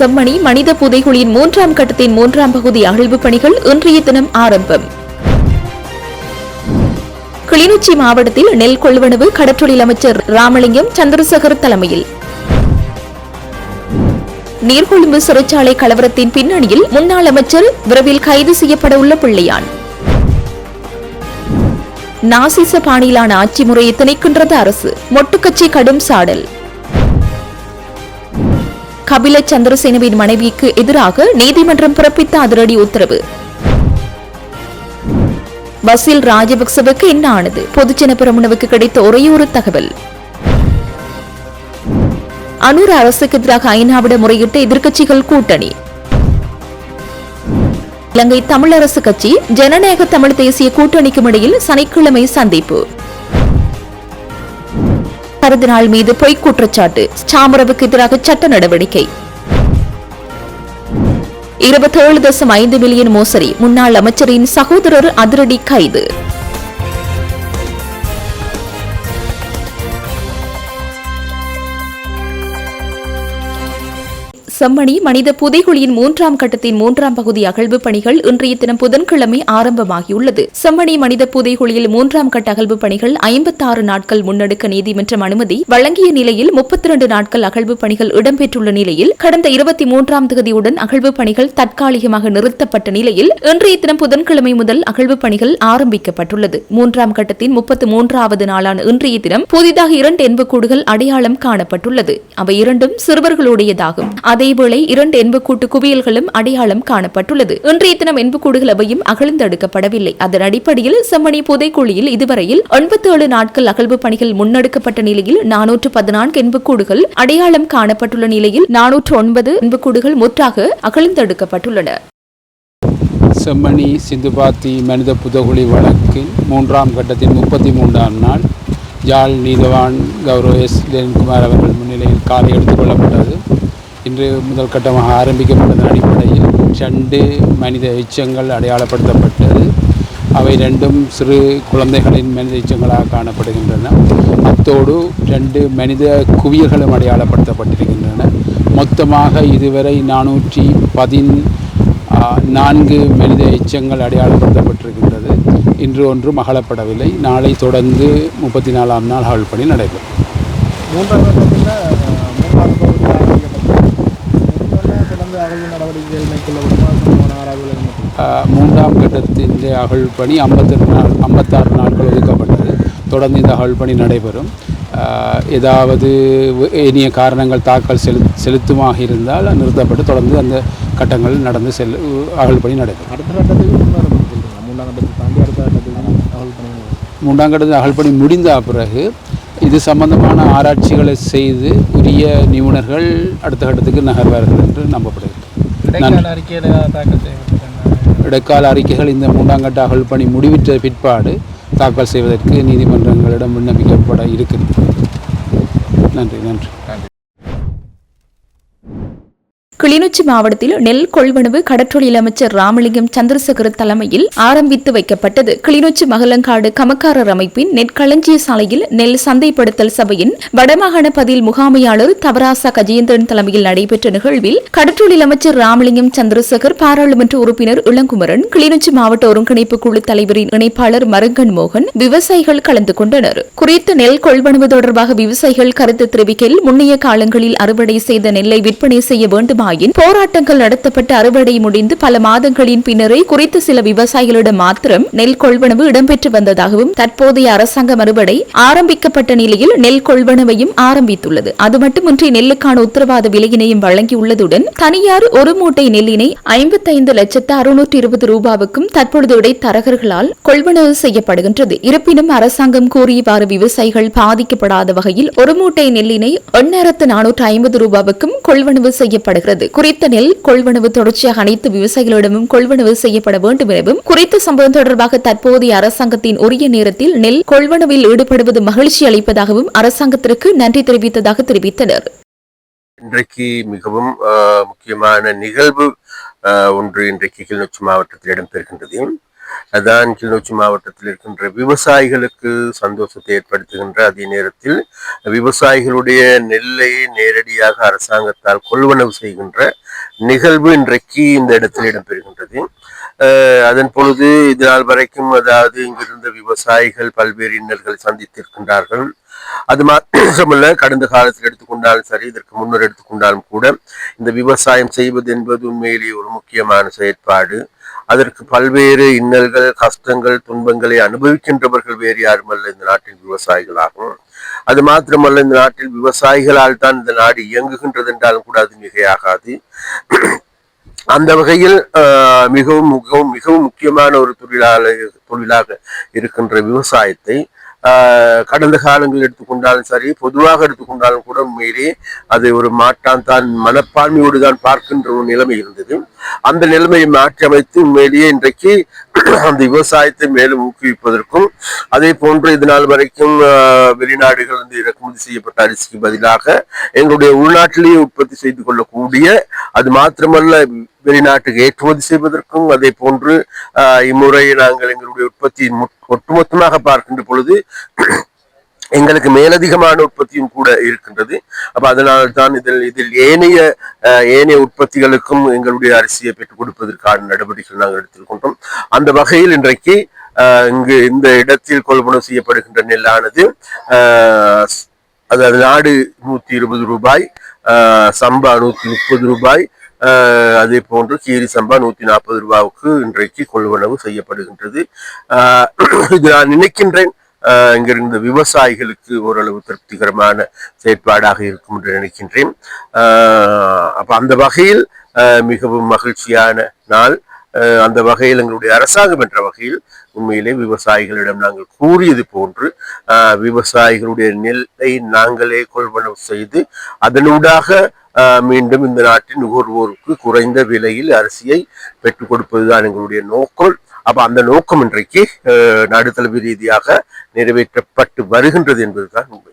செம்மணி மனித புதைகுழியின் 3ஆம் கட்டத்தின் 3ஆம் பகுதி அகழ்வு பணிகள் இன்றைய தினம் ஆரம்பம். கிளிநொச்சி மாவட்டத்தில் நெல் கொள்வனவு கடற்றொழில் அமைச்சர் ராமலிங்கம் சந்திரசேகர் தலைமையில். நீர்கொழும்பு சிறைச்சாலை கலவரத்தின் பின்னணியில் முன்னாள் அமைச்சர் விரைவில் கைது செய்யப்பட உள்ள பிள்ளையான். நாசிச பாணியிலான ஆட்சி முறையை திணிக்கின்றது அரசு, மொட்டுக்கட்சி கடும் சாடல். கபில சந்திரசேனவின் மனைவிக்கு எதிராக நீதிமன்றம் பிறப்பித்த அதிரடி உத்தரவு. பசில் ராஜபக்சவுக்கு என்ன ஆனது? பொதுஜன பெரமுனவுக்கு கிடைத்த ஒரே ஒரு தகவல். அனூர் அரசுக்கு எதிராக ஐநாவிட முறையிட்ட எதிர்க்கட்சிகள் கூட்டணி. இலங்கை தமிழரசு கட்சி ஜனநாயக தமிழ் தேசிய கூட்டணிக்கும் இடையில் சனிக்கிழமை சந்திப்பு. கருதினாள் மீது பொய்க் குற்றச்சாட்டு, சாமரவுக்கு எதிராக சட்ட நடவடிக்கை. 27.5 மில்லியன் மோசடி, முன்னாள் அமைச்சரின் சகோதரர் அதிரடி கைது. செம்மணி மனித புதைகுழியின் 3ஆம் கட்டத்தின் 3ஆம் பகுதி அகழ்வு பணிகள் இன்றைய தினம் புதன்கிழமை ஆரம்பமாகியுள்ளது. செம்மணி மனித புதைகுழியில் 3ஆம் கட்ட அகழ்வு பணிகள் 56 நாட்கள் முன்னெடுக்க நீதிமன்றம் அனுமதி வழங்கிய நிலையில் 32 நாட்கள் அகழ்வு பணிகள் இடம்பெற்றுள்ள நிலையில் கடந்த 23ஆம் தேதியுடன் அகழ்வு பணிகள் தற்காலிகமாக நிறுத்தப்பட்ட நிலையில் இன்றைய தினம் புதன்கிழமை முதல் அகழ்வு பணிகள் ஆரம்பிக்கப்பட்டுள்ளது. 3ஆம் கட்டத்தின் 33வது நாளான இன்றைய தினம் புதிதாக 2 எண்புக்கூடுகள் அடையாளம் காணப்பட்டுள்ளது. அவை இரண்டும் சிறுவர்களுடையதாகும். அதேவேளை 2 எண்புக்கூட்டு குவியல்களும் அடையாளம் காணப்பட்டுள்ளது. இன்றைய தினம் எண்புக்கூடுகள் அவையும் அகழ்ந்தெடுக்கப்படவில்லை. அதன் அடிப்படையில் செம்மணி புதைக்குழியில் இதுவரையில் 87 நாட்கள் அகழ்வு பணிகள் முன்னெடுக்கப்பட்ட நிலையில் 414 எண்புக்கூடுகள் அடையாளம் காணப்பட்டுள்ள நிலையில் 409 எண்புக்கூடுகள் முற்றாக அகழ்ந்தெடுக்கப்பட்டுள்ளன. செம்மணி சிந்துபாத்தி மனித புதைகுழி வழக்கின் 3ஆம் கட்டத்தின் 33ஆம் நாள் யாழ் நீதவான் கௌரவ எஸ். லெனின்குமார் அவர்கள் முன்னிலையில் காலை எடுத்துக் கொள்ளப்பட்டது. இன்று முதல் கட்டமாக ஆரம்பிக்கப்பட்டதன் அடிப்படையில் 2 மனித எச்சங்கள் அடையாளப்படுத்தப்பட்டது. அவை 2ம் சிறு குழந்தைகளின் மனித எச்சங்களாக காணப்படுகின்றன. அத்தோடு 2 மனித குவியல்களும் அடையாளப்படுத்தப்பட்டிருக்கின்றன. மொத்தமாக இதுவரை 414 மனித எச்சங்கள் அடையாளப்படுத்தப்பட்டிருக்கின்றது. இன்று ஒன்றும் அகலப்படவில்லை. நாளை தொடர்ந்து 34ஆம் நாள் அகழ்வு பணி நடைபெறும். 3ஆம் கட்டத்தின் அகழ்வு பணி 56 நாட்கள் ஒதுக்கப்பட்டது. தொடர்ந்து இந்த அகழ்வு பணி நடைபெறும். ஏதாவது ஏனைய காரணங்கள் தாக்கல் செலுத்துமாக இருந்தால் நிறுத்தப்பட்டு தொடர்ந்து அந்த கட்டங்கள் நடந்து அகழ்வு பணி நடைபெறும். அடுத்த கட்டத்துக்கு 3ஆம் கட்டத்தில் அகழ்வு பணி முடிந்த பிறகு இது சம்பந்தமான ஆராய்ச்சிகளை செய்து உரிய நிபுணர்கள் அடுத்த கட்டத்துக்கு நகர்வார்கள் என்று நம்பப்படுகிறது. இடைக்கால அறிக்கைகள் இந்த 3ஆம் கட்ட அகழ்வு பணி முடிவிட்ட பிற்பாடு தாக்கல் செய்வதற்கு நீதிமன்றங்களிடம் விண்ணப்பிக்கப்பட இருக்கிறது. நன்றி. கிளிநொச்சி மாவட்டத்தில் நெல் கொள்வனவு கடற்றொழில் அமைச்சர் ராமலிங்கம் சந்திரசேகர் தலைமையில் ஆரம்பித்து வைக்கப்பட்டது. கிளிநொச்சி மகளங்காடு கமக்காரர் அமைப்பின் நெற்களஞ்சிய சாலையில் நெல் சந்தைப்படுத்தல் சபையின் வடமாகாண பதில் முகாமையாளர் தவராசா கஜேந்திரன் தலைமையில் நடைபெற்ற நிகழ்வில் கடற்றொழில் அமைச்சர் ராமலிங்கம் சந்திரசேகர், பாராளுமன்ற உறுப்பினர் இளங்குமரன், கிளிநொச்சி மாவட்ட ஒருங்கிணைப்பு குழு தலைவரின் இணைப்பாளர் மருங்கன் மோகன், விவசாயிகள் கலந்து கொண்டனர். குறித்த நெல் கொள்வனவு தொடர்பாக விவசாயிகள் கருத்து தெரிவிக்கையில் முன்னைய காலங்களில் அறுவடை செய்த நெல்லை விற்பனை செய்ய வேண்டுமா போராட்டங்கள் நடத்தப்பட்டு அறுவடை முடிந்து பல மாதங்களின் பின்னரே குறித்த சில விவசாயிகளிடம் மாத்திரம் நெல் கொள்வனவு இடம்பெற்று வந்ததாகவும் தற்போதைய அரசாங்கம் அறுவடை ஆரம்பிக்கப்பட்ட நிலையில் நெல் கொள்வனவையும் ஆரம்பித்துள்ளது. அது மட்டுமின்றி நெல்லுக்கான உத்தரவாத விலையினையும் வழங்கியுள்ளதுடன் தனியார் ஒரு மூட்டை நெல்லினை 55,620 ரூபாவுக்கும் தற்பொழுது இடைத்தரகர்களால் கொள்வனவு செய்யப்படுகின்றது. இருப்பினும் அரசாங்கம் கூறியவாறு விவசாயிகள் பாதிக்கப்படாத வகையில் ஒரு மூட்டை நெல்லினை 8,450 ரூபாவுக்கும் கொள்வனவு செய்யப்படுகிறது. குறித்த நெல் கொள்வனவு தொடர்ச்சியாக அனைத்து விவசாயிகளிடமும் கொள்வனவு செய்யப்பட வேண்டும் எனவும் குறித்த சம்பவம் தொடர்பாக தற்போதைய அரசாங்கத்தின் உரிய நேரத்தில் நெல் கொள்வனவில் ஈடுபடுவது மகிழ்ச்சி அளிப்பதாகவும் அரசாங்கத்திற்கு நன்றி தெரிவித்ததாக தெரிவித்தனர். இன்றைக்கு மிகவும் முக்கியமான நிகழ்வு ஒன்று இன்றைக்கு கிளிநொச்சி மாவட்டத்தில் இடம்பெறுகின்றது. அதான் கிளிநொச்சி மாவட்டத்தில் இருக்கின்ற விவசாயிகளுக்கு சந்தோஷத்தை ஏற்படுத்துகின்ற அதே நேரத்தில் விவசாயிகளுடைய நெல்லை நேரடியாக அரசாங்கத்தால் கொள்வனவு செய்கின்ற நிகழ்வு இன்றைக்கு இந்த இடத்தில் இடம்பெறுகின்றது. அதன் பொழுது இதனால் வரைக்கும் அதாவது இங்கிருந்த விவசாயிகள் பல்வேறு இன்னல்களை சந்தித்திருக்கின்றார்கள். அது மாத்திரமல்ல, கடந்த காலத்தில் எடுத்துக்கொண்டாலும் சரி, இதற்கு முன்னர் எடுத்துக்கொண்டாலும் கூட இந்த விவசாயம் செய்வது என்பது உண்மையிலேயே ஒரு முக்கியமான செயற்பாடு. அதற்கு பல்வேறு இன்னல்கள், கஷ்டங்கள், துன்பங்களை அனுபவிக்கின்றவர்கள் வேறு யாருமல்ல, இந்த நாட்டின் விவசாயிகளாகும். அது மாத்திரமல்ல, இந்த நாட்டில் விவசாயிகளால் தான் இந்த நாடு இயங்குகின்றது என்றாலும் கூட அது மிகையாகாது. அந்த வகையில் மிகவும் மிகவும் மிகவும் முக்கியமான ஒரு தொழிலாக இருக்கின்ற விவசாயத்தை கடந்த காலங்கள் எடுத்துக்கொண்டாலும் சரி, பொதுவாக எடுத்துக்கொண்டாலும் கூட உண்மையிலே அது ஒரு மாட்டான் தான் மனப்பான்மையோடு தான் பார்க்கின்ற ஒரு நிலைமை இருந்தது. அந்த நிலைமையை மாற்றி அமைத்து உண்மையிலேயே இன்றைக்கு அந்த விவசாயத்தை மேலும் ஊக்குவிப்பதற்கும், அதே போன்று இதனால் வரைக்கும் வெளிநாடுகள் வந்து இறக்குமதி செய்யப்பட்ட அரிசிக்கு பதிலாக எங்களுடைய உள்நாட்டிலேயே உற்பத்தி செய்து கொள்ளக்கூடிய, அது மாத்திரமல்ல வெளிநாட்டுக்கு ஏற்றுமதி செய்வதற்கும், அதே போன்று இம்முறை நாங்கள் எங்களுடைய உற்பத்தி ஒட்டுமொத்தமாக பார்க்கின்ற பொழுது எங்களுக்கு மேலதிகமான உற்பத்தியும் கூட இருக்கின்றது. அப்ப அதனால்தான் இதில் ஏனைய உற்பத்திகளுக்கும் எங்களுடைய அரிசியை பெற்றுக் கொடுப்பதற்கான நடவடிக்கைகள் நாங்கள் எடுத்திருக்கின்றோம். அந்த வகையில் இன்றைக்கு இங்கு இந்த இடத்தில் கொள்வனவு செய்யப்படுகின்ற நெல்லானது அதாவது நாடு 120 ரூபாய், சம்பா 130 ரூபாய், அதே போன்று கீரி சம்பா 140 ரூபாவுக்கு இன்றைக்கு கொள்வனவு செய்யப்படுகின்றது. இது நான் நினைக்கின்றேன் இங்கிருந்த விவசாயிகளுக்கு ஓரளவு திருப்திகரமான செயற்பாடாக இருக்கும் என்று நினைக்கின்றேன். அப்ப அந்த வகையில் மிகவும் மகிழ்ச்சியான நாள். அந்த வகையில் எங்களுடைய அரசாங்கம் என்ற வகையில் உண்மையிலே விவசாயிகளிடம் நாங்கள் கூறியது போன்று விவசாயிகளுடைய நெல்லை நாங்களே கொள்வனவு செய்து அதனூடாக மீண்டும் இந்த நாட்டின் நுகர்வோருக்கு குறைந்த விலையில் அரிசியை பெற்றுக் கொடுப்பதுதான் எங்களுடைய நோக்கம். அப்ப அந்த நோக்கம் இன்றைக்கு நடுத்தளவு ரீதியாக நிறைவேற்றப்பட்டு வருகின்றது என்பதுதான் உண்மை.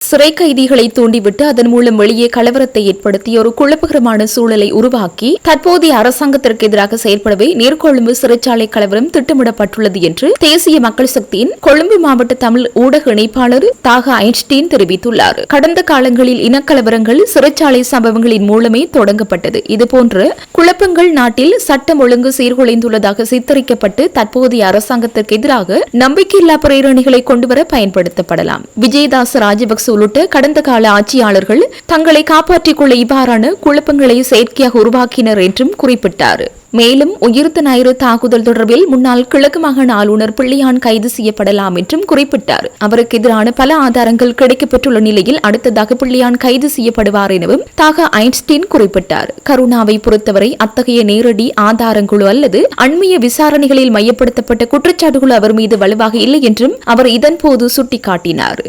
சிறை கைதிகளை தூண்டிவிட்டு அதன் மூலம் வெளியே கலவரத்தை ஏற்படுத்தி ஒரு குழப்பகரமான சூழலை உருவாக்கி தற்போதைய அரசாங்கத்திற்கு எதிராக செயல்படவே நீர்கொழும்பு சிறைச்சாலை கலவரம் திட்டமிடப்பட்டுள்ளது என்று தேசிய மக்கள் சக்தியின் கொழும்பு மாவட்ட தமிழ் ஊடக இணைப்பாளர் தாக ஐன்ஸ்டீன் தெரிவித்துள்ளார். கடந்த காலங்களில் இனக்கலவரங்கள், சிறைச்சாலை சம்பவங்களின் மூலமே தொடங்கப்பட்டது. இதுபோன்ற குழப்பங்கள் நாட்டில் சட்டம் ஒழுங்கு சீர்குலைந்துள்ளதாக சித்தரிக்கப்பட்டு தற்போதைய அரசாங்கத்திற்கு எதிராக நம்பிக்கையில்லா பிரேரணிகளை கொண்டுவர பயன்படுத்தப்படலாம். விஜயதாஸ் ராஜபக்ச உள்ளிட்ட கடந்த கால ஆட்சியாளர்கள் தங்களை காப்பாற்றிக் கொள்ள இவ்வாறான குழப்பங்களை செயற்கையாக உருவாக்கினர் என்றும் குறிப்பிட்டார். மேலும் உயிர்த்த ஞாயிறு தாக்குதல் தொடர்பில் முன்னாள் கிழக்கு மாகாண ஆளுநர் பிள்ளையான் கைது செய்யப்படலாம் என்றும் குறிப்பிட்டார். அவருக்கு எதிரான பல ஆதாரங்கள் கிடைக்கப்பெற்றுள்ள நிலையில் அடுத்ததாக பிள்ளையான் கைது செய்யப்படுவார் எனவும் தாக ஐன்ஸ்டீன் குறிப்பிட்டார். கருணாவை பொறுத்தவரை அத்தகைய நேரடி ஆதாரங்களோ அல்லது அண்மைய விசாரணைகளில் மையப்படுத்தப்பட்ட குற்றச்சாட்டுகள் அவர் மீது வலுவாக இல்லை என்றும் அவர் இதன்போது சுட்டிக்காட்டினார்.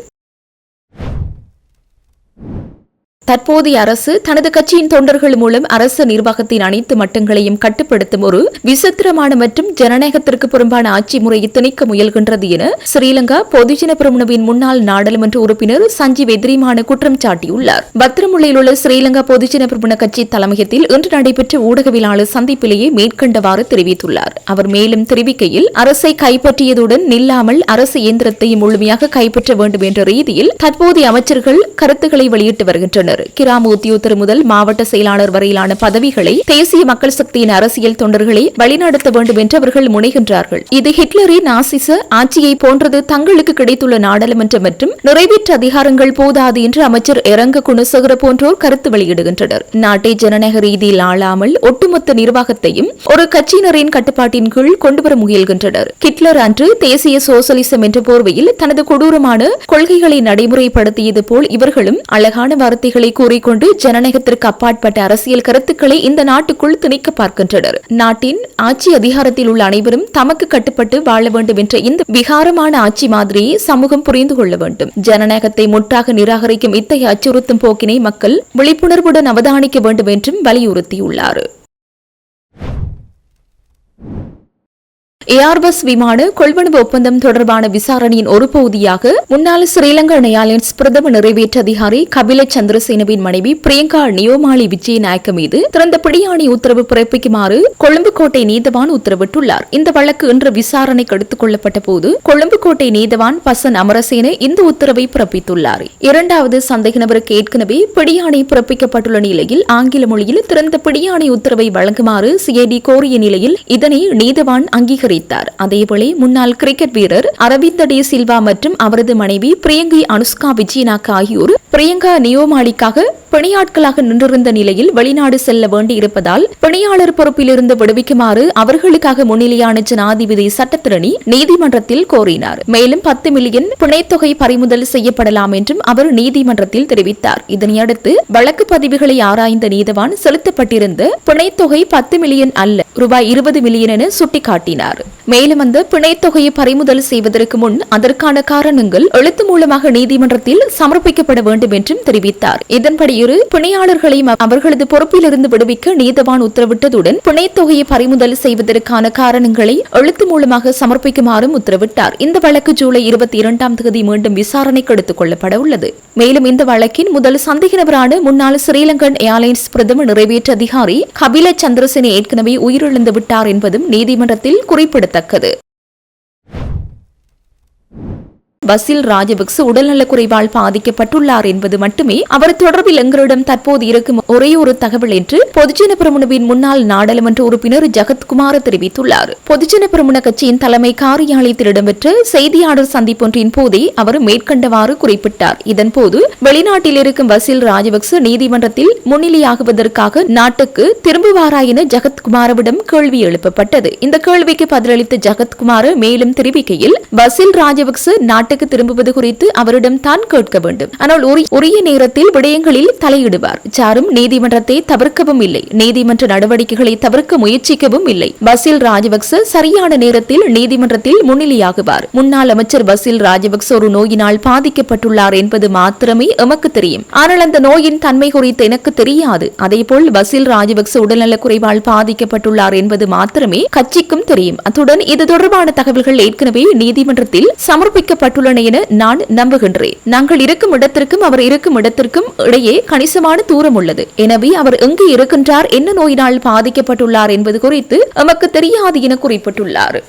தற்போதைய அரசு தனது கட்சியின் தொண்டர்கள் மூலம் அரசு நிர்வாகத்தின் அனைத்து மட்டங்களையும் கட்டுப்படுத்தும் ஒரு விசித்திரமான மற்றும் ஜனநாயகத்திற்கு புறம்பான ஆட்சி முறையை திணிக்க முயல்கின்றது என ஸ்ரீலங்கா பொதுஜன பெரமுனவின் முன்னாள் நாடாளுமன்ற உறுப்பினர் சஞ்சீவ் எதிரிமான குற்றம் சாட்டியுள்ளார். பத்திரமுல்லையில் உள்ள ஸ்ரீலங்கா பொதுஜன பெரமுன கட்சி தலைமையகத்தில் இன்று நடைபெற்ற ஊடகவியலாளர் சந்திப்பிலேயே மேற்கண்டவாறு தெரிவித்துள்ளார். அவர் மேலும் தெரிவிக்கையில், அரசை கைப்பற்றியதுடன் நில்லாமல் அரசு இயந்திரத்தையும் முழுமையாக கைப்பற்ற வேண்டும் என்ற ரீதியில் தற்போதைய அமைச்சர்கள் கருத்துக்களை வெளியிட்டு வருகின்றனர். கிராம உத்தியோகத்தர் முதல் மாவட்ட செயலாளர் வரையிலான பதவிகளை தேசிய மக்கள் சக்தியின் அரசியல் தொண்டர்களை வழிநடத்த வேண்டும் என்று அவர்கள் முனைகின்றார்கள். இது ஹிட்லரின் நாசிச ஆட்சியை போன்றது. தங்களுக்கு கிடைத்துள்ள நாடாளுமன்ற மற்றும் நிறைவேற்ற அதிகாரங்கள் போதாது என்று அமைச்சர் இரங்க குணசேகர போன்றோர் கருத்து வெளியிடுகின்றனர். நாட்டை ஜனநாயக ரீதியில் ஆளாமல் ஒட்டுமொத்த நிர்வாகத்தையும் ஒரு கட்சியினரின் கட்டுப்பாட்டின் கீழ் கொண்டுவர முயல்கின்றனர். ஹிட்லர் அன்று தேசிய சோசலிசம் என்ற போர்வையில் தனது கொடூரமான கொள்கைகளை நடைமுறைப்படுத்தியது போல் இவர்களும் அழகான வார்த்தைகளை கூறிக்கொண்டு ஜனநாயகத்திற்கு அப்பாற்பட்ட அரசியல் கருத்துக்களை இந்த நாட்டுக்குள் திணிக்க பார்க்கின்றனர். நாட்டின் ஆட்சி அதிகாரத்தில் உள்ள அனைவரும் தமக்கு கட்டுப்பட்டு வாழ வேண்டும் என்ற இந்த விகாரமான ஆட்சி மாதிரியை சமூகம் புரிந்து கொள்ள வேண்டும். ஜனநாயகத்தை முற்றாக நிராகரிக்கும் இத்தகைய அச்சுறுத்தும் போக்கினை மக்கள் விழிப்புணர்வுடன் அவதானிக்க வேண்டும் என்றும் வலியுறுத்தியுள்ளார். ஏர்பஸ் விமான கொள்வனவு ஒப்பந்தம் தொடர்பான விசாரணையின் ஒரு பகுதியாக முன்னாள் ஸ்ரீலங்கா ஏர்லைன்ஸ் பிரதம நிறைவேற்று அதிகாரி கபில சந்திரசேனவின் மனைவி பிரியங்கா நியோமாலி விஜயநாயக்க மீது திறந்த பிடியாணை உத்தரவு பிறப்பிக்குமாறு கொழும்பு கோட்டை நீதவான் உத்தரவிட்டுள்ளார். இந்த வழக்கு இன்று விசாரணைக்கு எடுத்துக் கொள்ளப்பட்ட போது கொழும்பு கோட்டை நீதவான் பசன் அமரசேன இந்த உத்தரவை பிறப்பித்துள்ளார். இரண்டாவது சந்தேக நபருக்கு ஏற்கனவே பிடியாணை பிறப்பிக்கப்பட்டுள்ள நிலையில் ஆங்கில மொழியில் திறந்த பிடியாணை உத்தரவை வழங்குமாறு சிஐடி கோரிய நிலையில் இதனை நீதவான் அங்கீகரித்தார். அதேவேளை முன்னாள் கிரிக்கெட் வீரர் அரவிந்த் டி சில்வா மற்றும் அவரது மனைவி பிரியங்கை அனுஷ்கா விஜயநாயக்க ஆகியோர் பிரியங்கா நியோமாலிக்காக பிணையாட்களாக நின்றிருந்த நிலையில் வெளிநாடு செல்ல வேண்டியிருப்பதால் பிணையாளர் பொறுப்பிலிருந்து விடுவிக்குமாறு அவர்களுக்காக முன்னிலையான ஜனாதிபதி சட்டத்திரணி நீதிமன்றத்தில் கோரினார். மேலும் 10 மில்லியன் பிணைத்தொகை பறிமுதல் செய்யப்படலாம் என்றும் அவர் நீதிமன்றத்தில் தெரிவித்தார். இதனையடுத்து வழக்கு பதிவுகளை ஆராய்ந்த நீதவான் செலுத்தப்பட்டிருந்த பிணைத்தொகை 10 மில்லியன் அல்ல ரூபாய் 20 மில்லியன் என சுட்டிக்காட்டினார். மேலும் அந்த பிணைத்தொகையை பறிமுதல் செய்வதற்கு முன் அதற்கான காரணங்கள் எழுத்து மூலமாக நீதிமன்றத்தில் சமர்ப்பிக்கப்பட வேண்டும் என்றும் தெரிவித்தார். இதன்படி இரு பிணையாளர்களை அவர்களது பொறுப்பிலிருந்து விடுவிக்க நீதவான் உத்தரவிட்டதுடன் பிணைத்தொகையை பறிமுதல் செய்வதற்கான காரணங்களை எழுத்து மூலமாக சமர்ப்பிக்குமாறும் உத்தரவிட்டார். இந்த வழக்கு ஜூலை 22ஆம் தேதி மீண்டும் விசாரணைக்கு எடுத்துக் கொள்ளப்பட உள்ளது. மேலும் இந்த வழக்கின் முதல் சந்தேக நபரான முன்னாள் ஸ்ரீலங்கன் ஏர்லைன்ஸ் பிரதம நிறைவேற்று அதிகாரி கபில சந்திரசேன ஏற்கனவே உயிரிழந்து விட்டார் என்பதும் நீதிமன்றத்தில் குறிப்பிடத்தக்கது. பசில் ராஜபக்ச உடல்நலக்குறைவால் பாதிக்கப்பட்டுள்ளார் என்பது மட்டுமே அவர் தொடர்பில் எங்களிடம் தற்போது இருக்கும் ஒரே ஒரு தகவல் என்று பொதுஜன பெரமுனவின் முன்னாள் நாடாளுமன்ற உறுப்பினர் ஜகத்குமார் தெரிவித்துள்ளார். பொதுஜன பெரமுன கட்சியின் தலைமை காரியாலயத்தில் இடம்பெற்ற செய்தியாளர் சந்திப்பொன்றின் போதே அவர் மேற்கண்டவாறு குறிப்பிட்டார். இதன்போது வெளிநாட்டில் இருக்கும் பசில் ராஜபக்ச நீதிமன்றத்தில் முன்னிலையாகுவதற்காக நாட்டுக்கு திரும்புவாரா என ஜகத்குமாரவிடம் கேள்வி எழுப்பப்பட்டது. இந்த கேள்விக்கு பதிலளித்த ஜகத்குமார் மேலும் தெரிவிக்கையில் பசில் ராஜபக்ச நாட்டு திரும்புவது குறித்து அவரிடம் தான் கேட்க வேண்டும். ஆனால் உரிய நேரத்தில் விடயங்களில் தலையிடுவார். யாரும் நீதிமன்றத்தை தவிர்க்கவும் இல்லை, நீதிமன்ற நடவடிக்கைகளை தவிர்க்க முயற்சிக்கவும் இல்லை. பசில் ராஜபக்ச சரியான நேரத்தில் நீதிமன்றத்தில் முன்னிலையாகுவார். முன்னாள் அமைச்சர் பசில் ராஜபக்ச ஒரு நோயினால் பாதிக்கப்பட்டுள்ளார் என்பது மாத்திரமே எமக்கு தெரியும். ஆனால் அந்த நோயின் தன்மை குறித்து எனக்கு தெரியாது. அதேபோல் பசில் ராஜபக்ச உடல்நலக் குறைவால் பாதிக்கப்பட்டுள்ளார் என்பது மாத்திரமே கட்சிக்கும் தெரியும். அத்துடன் இது தொடர்பான தகவல்கள் ஏற்கனவே நீதிமன்றத்தில் சமர்ப்பிக்கப்பட்டுள்ள என நான் நம்புகின்றேன். நாங்கள் இருக்கும் இடத்திற்கும் அவர் இருக்கும் இடத்திற்கும் இடையே கணிசமான தூரம் உள்ளது. எனவே அவர் எங்கு இருக்கின்றார், என்ன நோயினால் பாதிக்கப்பட்டுள்ளார் என்பது குறித்து எமக்கு தெரியாது என குறிப்பிட்டுள்ளார்.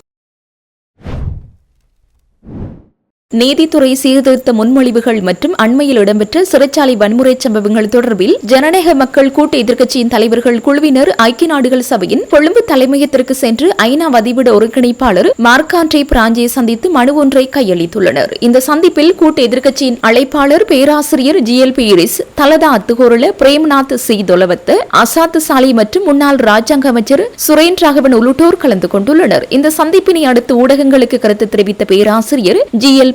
நீதித்துறை சீர்திருத்த முன்மொழிவுகள் மற்றும் அண்மையில் இடம்பெற்ற சிறைச்சாலை வன்முறை சம்பவங்கள் தொடர்பில் ஜனநாயக மக்கள் கூட்டு எதிர்க்கட்சியின் தலைவர்கள் குழுவினர் ஐக்கிய நாடுகள் சபையின் கொழும்பு தலைமையகத்திற்கு சென்று ஐநா வதிவிட ஒருங்கிணைப்பாளர் மார்க்-ஆண்ட்ரே பிராஞ்சை சந்தித்து மனு ஒன்றை கையளித்துள்ளனர். இந்த சந்திப்பில் கூட்டு எதிர்க்கட்சியின் அழைப்பாளர் பேராசிரியர் GL பீரிஸ், தலதா அத்துகோரல, பிரேம்நாத் சி தொலவத்த, அசாத் சாலி மற்றும் முன்னாள் ராஜாங்க அமைச்சர் சுரேன் ராகவன் உள்ளிட்டோர் கலந்து கொண்டுள்ளனர். இந்த சந்திப்பினை அடுத்து ஊடகங்களுக்கு கருத்து தெரிவித்த பேராசிரியர் GL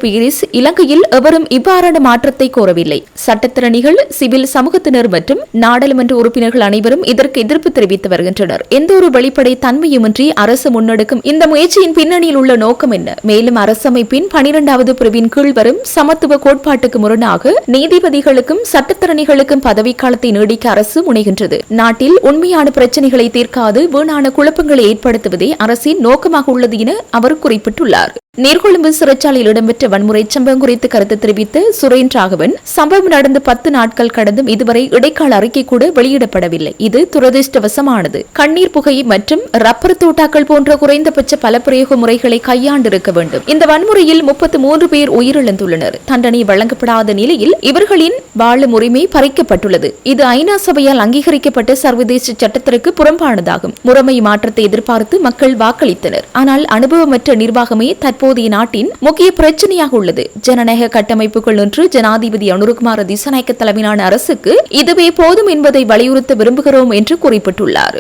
இலங்கையில் எவரும் இவ்வாறான மாற்றத்தை கோரவில்லை. சட்டத்திறனிகள், சிவில் சமூகத்தினர் மற்றும் நாடாளுமன்ற உறுப்பினர்கள் அனைவரும் இதற்கு எதிர்ப்பு தெரிவித்து வருகின்றனர். எந்த ஒரு வெளிப்படை தன்மையுமின்றி அரசு முன்னெடுக்கும் இந்த முயற்சியின் பின்னணியில் உள்ள நோக்கம் என்ன? மேலும் அரசமைப்பின் 12வது பிரிவின் கீழ் வரும் சமத்துவ கோட்பாட்டுக்கு முரணாக நீதிபதிகளுக்கும் சட்டத்திறனிகளுக்கும் பதவிக்காலத்தை நீடிக்க அரசு முனைகின்றது. நாட்டில் உண்மையான பிரச்சனைகளை தீர்க்காது வீணான குழப்பங்களை ஏற்படுத்துவதே அரசின் நோக்கமாக உள்ளது என அவர் குறிப்பிட்டுள்ளார். நீர்கொழும்பு சிறைச்சாலையில் இடம்பெற்ற வன்முறை சம்பவம் குறித்து கருத்து தெரிவித்த சுரேன் ராகவன், சம்பவம் நடந்து 10 நாட்கள் கடந்தும் இதுவரை இடைக்கால அறிக்கை கூட வெளியிடப்படவில்லை. இது துரதிருஷ்டவசமானது. கண்ணீர் புகை மற்றும் ரப்பர் தோட்டாக்கள் போன்ற குறைந்தபட்ச பலப்பிரயோக முறைகளை கையாண்டிருக்க வேண்டும். இந்த வன்முறையில் 33 பேர் உயிரிழந்துள்ளனர். தண்டனை வழங்கப்படாத நிலையில் இவர்களின் வாழும் உரிமை பறிக்கப்பட்டுள்ளது. இது ஐநா சபையால் அங்கீகரிக்கப்பட்ட சர்வதேச சட்டத்திற்கு புறம்பானதாகும். முறைமை மாற்றத்தை எதிர்பார்த்து மக்கள் வாக்களித்தனர். ஆனால் அனுபவமற்ற நிர்வாகமே தற்போதைய நாட்டின் முக்கிய பிரச்சனையாக உள்ளது. ஜனநாயக கட்டமைப்புக்குள் நின்று ஜனாதிபதி அனுரகுமார திசாநாயக்க தலைமையிலான அரசுக்கு இதுவே போதும் என்பதை வலியுறுத்த விரும்புகிறோம் என்று குறிப்பிட்டுள்ளார்.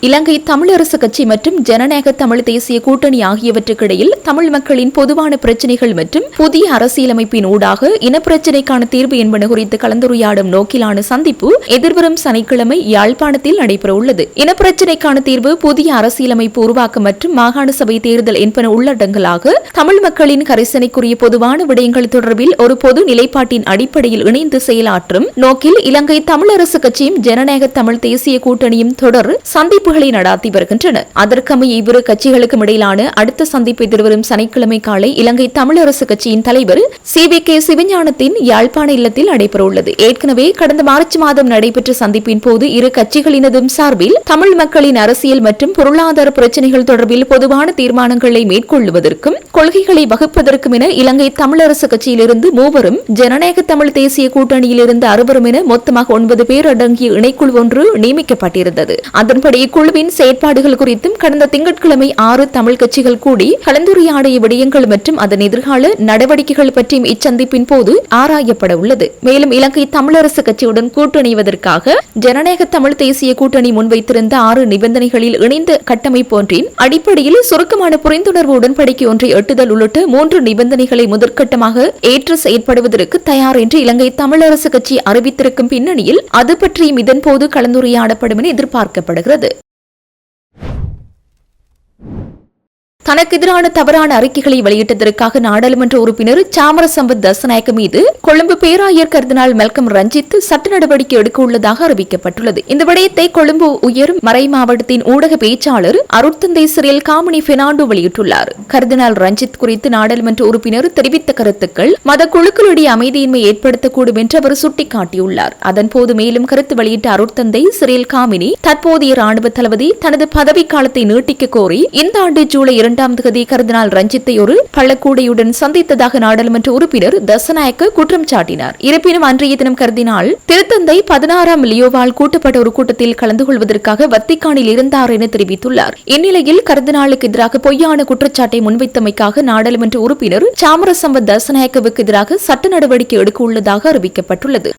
இலங்கை தமிழரசு கட்சி மற்றும் ஜனநாயக தமிழ் தேசிய கூட்டணி ஆகியவற்றுக்கிடையில் தமிழ் மக்களின் பொதுவான பிரச்சினைகள் மற்றும் புதிய அரசியலமைப்பின் ஊடாக இனப்பிரச்சினைக்கான தீர்வு என்பன குறித்து கலந்துரையாடும் நோக்கிலான சந்திப்பு எதிர்வரும் சனிக்கிழமை யாழ்ப்பாணத்தில் நடைபெறவுள்ளது. இனப்பிரச்சினைக்கான தீர்வு, புதிய அரசியலமைப்பு உருவாக்கம் மற்றும் மாகாண சபை தேர்தல் என்பன உள்ளடங்கலாக தமிழ் மக்களின் கரிசனைக்குரிய பொதுவான விடயங்கள் தொடர்பில் ஒரு பொது நிலைப்பாட்டின் அடிப்படையில் இணைந்து செயலாற்றும் நோக்கில் இலங்கை தமிழரசு கட்சியும் ஜனநாயக தமிழ் தேசிய கூட்டணியும் தொடர் சந்திப்பு சந்திப்புகளை நடாத்தி வருகின்றனர். அதற்கமைய இவ்விரு கட்சிகளுக்கும் இடையிலான அடுத்த சந்திப்பு எதிர்வரும் சனிக்கிழமை காலை இலங்கை தமிழரசு கட்சியின் தலைவர் CVK சிவஞானத்தின் யாழ்ப்பாண இல்லத்தில் நடைபெறவுள்ளது. ஏற்கனவே கடந்த மார்ச் மாதம் நடைபெற்ற சந்திப்பின் போது இரு கட்சிகளினதும் சார்பில் தமிழ் மக்களின் அரசியல் மற்றும் பொருளாதார பிரச்சினைகள் தொடர்பில் பொதுவான தீர்மானங்களை மேற்கொள்வதற்கும் கொள்கைகளை வகுப்பதற்கும் என இலங்கை தமிழரசு கட்சியிலிருந்து 3 ஜனநாயக தமிழ் தேசிய கூட்டணியிலிருந்து 6 என மொத்தமாக 9 பேர் அடங்கிய இணைக்குழு ஒன்று நியமிக்கப்பட்டிருந்தது. அதன்படி இக்குழுவின் செயற்பாடுகள் குறித்தும் கடந்த திங்கட்கிழமை 6 தமிழ் கட்சிகள் கூடி கலந்துரையாடிய விடயங்கள் மற்றும் அதன் எதிர்கால நடவடிக்கைகள் பற்றியும் இச்சந்திப்பின் போது ஆராயப்பட உள்ளது. மேலும் இலங்கை தமிழரசு கட்சியுடன் கூட்டணிவதற்காக ஜனநாயக தமிழ் தேசிய கூட்டணி முன்வைத்திருந்த 6 நிபந்தனைகளில் இணைந்த கட்டமைப்பு ஒன்றின் அடிப்படையில் சுருக்கமான புரிந்துணர்வு உடன்படிக்கை ஒன்றை எட்டுதல் உள்ளிட்ட 3 நிபந்தனைகளை முதற்கட்டமாக ஏற்று செயற்படுவதற்கு தயார் என்று இலங்கை தமிழரசு கட்சி அறிவித்திருக்கும் பின்னணியில் அது பற்றியும் இதன்போது கலந்துரையாடப்படும் என எதிர்பார்க்கப்படுகிறது. தனக்கு எதிரான தவறான அறிக்கைகளை வெளியிட்டதற்காக நாடாளுமன்ற உறுப்பினர் சாமரசம்பத் தசநாயக்க மீது கொழும்பு பேராயர் கர்தினால் மெல்கம் ரஞ்சித் சட்ட நடவடிக்கை எடுக்க உள்ளதாக அறிவிக்கப்பட்டுள்ளது. இந்த விடயத்தை கொழும்பு உயர் மறை மாவட்டத்தின் ஊடக பேச்சாளர் அருட்தந்தை சிறில் காமினி பெர்னாண்டோ வெளியிட்டுள்ளார். கர்தினால் ரஞ்சித் குறித்து நாடாளுமன்ற உறுப்பினர் தெரிவித்த கருத்துக்கள் மத குழுக்களுடைய அமைதியின்மை ஏற்படுத்தக்கூடும் என்று அவர் சுட்டிக்காட்டியுள்ளார். அதன்போது மேலும் கருத்து வெளியிட்ட அருட்தந்தை சிறில் காமினி தற்போதைய ராணுவ தளபதி தனது பதவிக்காலத்தை நீட்டிக்க கோரி இந்த ஆண்டு ஜூலை 2 கர்தினால் ரஞ்சித்தை ஒரு பள்ளக்கூடையுடன் சந்தித்ததாக நாடாளுமன்ற உறுப்பினர் தசநாயக்க குற்றம் சாட்டினார். இருப்பினும் அன்றைய தினம் கர்தினால் திருத்தந்தை 16 லியோவால் கூட்டப்பட்ட ஒரு கூட்டத்தில் கலந்து கொள்வதற்காக வத்திக்கானில் இருந்தார் என தெரிவித்துள்ளார். இந்நிலையில் கர்தினாலுக்கு எதிராக பொய்யான குற்றச்சாட்டை முன்வைத்தமைக்காக நாடாளுமன்ற உறுப்பினர் சாமரசம்பத் தசநாயக்கவுக்கு எதிராக சட்ட நடவடிக்கை எடுக்க உள்ளதாக அறிவிக்கப்பட்டுள்ளது.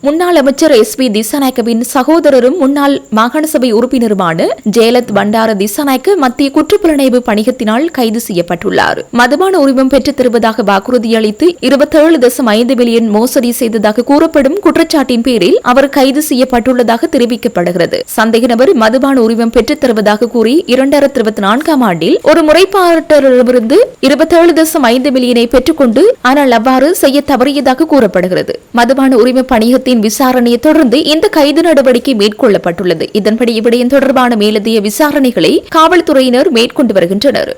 முன்னாள் அமைச்சர் SP திசாநாயக்கவின் சகோதரரும் முன்னாள் மாகாண சபை உறுப்பினருமான ஜெயலத் பண்டார திசாநாயக்க மத்திய குற்றப்புலனாய்வு பணியகத்தினால் கைது செய்யப்பட்டுள்ளார். மதுபான உரிமம் பெற்றுத் தருவதாக வாக்குறுதியளித்து 27.5 மில்லியன் மோசடி செய்ததாக கூறப்படும் குற்றச்சாட்டின் பேரில் அவர் கைது செய்யப்பட்டுள்ளதாக தெரிவிக்கப்படுகிறது. சந்தேக நபர் மதுபான உரிமம் பெற்றுத் தருவதாக கூறி 2024 ஆண்டில் ஒரு முறைப்பாட்டரிடமிருந்து 27.5 மில்லியனை பெற்றுக்கொண்டு ஆனால் அவ்வாறு செய்ய தவறியதாக கூறப்படுகிறது. மதுபான உரிம பணியகத்தின் விசாரணையை தொடர்ந்து இந்த கைது நடவடிக்கை மேற்கொள்ளப்பட்டுள்ளது. இதன்படி இவ்விடயம் தொடர்பான மேலதிக விசாரணைகளை காவல்துறையினர் மேற்கொண்டு வருகின்றனர்.